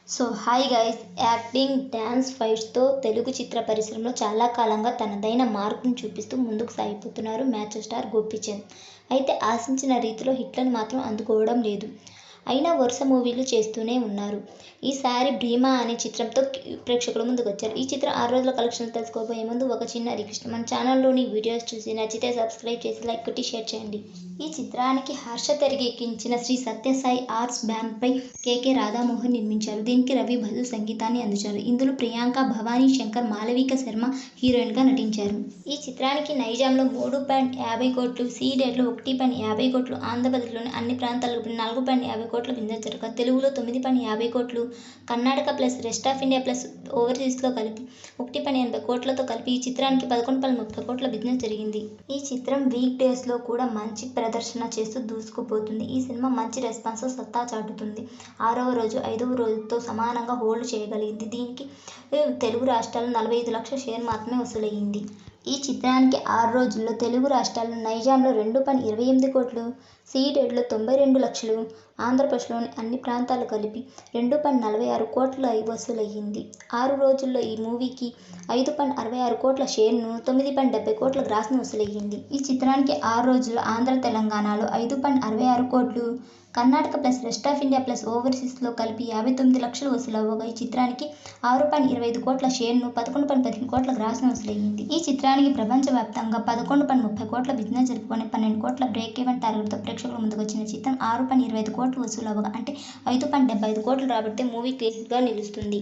So hi guys, acting, dance, ఫైట్స్తో తెలుగు చిత్ర పరిశ్రమలో చాలా కాలంగా తనదైన మార్పును చూపిస్తూ ముందుకు సాగిపోతున్నారు మ్యాచ్ స్టార్ గోపీచంద్. అయితే ఆశించిన రీతిలో హిట్లను మాత్రం అందుకోవడం లేదు. అయినా వరుస మూవీలు చేస్తూనే ఉన్నారు. ఈసారి భీమా అనే చిత్రంతో ప్రేక్షకుల ముందుకు వచ్చారు. ఈ చిత్రం 6 రోజుల కలెక్షన్లు తెలుసుకోబోయే ముందు ఒక చిన్న రిక్వెస్ట్, మన ఛానల్లోని వీడియోస్ చూసి నచ్చితే సబ్స్క్రైబ్ చేసి లైక్ కొట్టి షేర్ చేయండి. ఈ చిత్రానికి హర్ష తెరకెక్కించిన శ్రీ సత్యసాయి ఆర్ట్స్ బ్యానర్పై కేకే రాధామోహన్ నిర్మించారు. దీనికి రవి బసు సంగీతాన్ని అందించారు. ఇందులో ప్రియాంక, భవానీ శంకర్, మాలవిక శర్మ హీరోయిన్గా నటించారు. ఈ చిత్రానికి నైజాంలో 3.50 కోట్లు, సీడెడ్లో 1.50 కోట్లు, ఆంధ్రప్రదేశ్లోని అన్ని ప్రాంతాలకు 4.50 కోట్ల బిజినెస్ జరగగా తెలుగులో 9.50 కోట్లు, Karnataka plus rest of India plus ఓవర్సీస్లో కలిపి 1.80 కోట్లతో కలిపి ఈ చిత్రానికి 11.30 కోట్ల బిజినెస్ జరిగింది. ఈ చిత్రం వీక్ డేస్లో కూడా మంచి ప్రదర్శన చేస్తూ దూసుకుపోతుంది. ఈ సినిమా మంచి రెస్పాన్స్ సత్తా చాటుతుంది. 6వ రోజు 5వ రోజుతో సమానంగా హోల్డ్ చేయగలిగింది. దీనికి తెలుగు రాష్ట్రాల్లో 45 లక్షల షేర్ మాత్రమే వసూలయ్యింది. ఈ చిత్రానికి 6 రోజుల్లో తెలుగు రాష్ట్రాల్లో నైజాంలో 2.28 కోట్లు, సీడెడ్లో 92 లక్షలు, ఆంధ్రప్రదేశ్లోని అన్ని ప్రాంతాలు కలిపి 2.46 కోట్ల వసూలయ్యింది. 6 రోజుల్లో ఈ మూవీకి 5.66 కోట్ల షేర్ను, 9.70 కోట్ల గ్రాస్ను వసూలయ్యింది. ఈ చిత్రానికి 6 రోజుల్లో ఆంధ్ర, తెలంగాణలో 5.66 కోట్లు, Karnataka plus rest of India plus ఓవర్సీస్లో కలిపి 59 లక్షలు వసూలవ్వగా ఈ చిత్రానికి 6.25 కోట్ల షేర్ను, 11.15 కోట్ల గ్రాస్ను వసూలయ్యింది. ఈ చిత్రానికి ప్రపంచవ్యాప్తంగా 11.30 కోట్ల బిజినెస్ జరుపుకొని 12 కోట్ల బ్రేక్ ఈవెన్ టార్గెట్తో ప్రేక్షకుల ముందుకు వచ్చిన చిత్రం 6.25 కోట్లు వసూలవ్వగా అంటే 5.75 కోట్లు రాబడితే మూవీ క్రేజ్గా నిలుస్తుంది.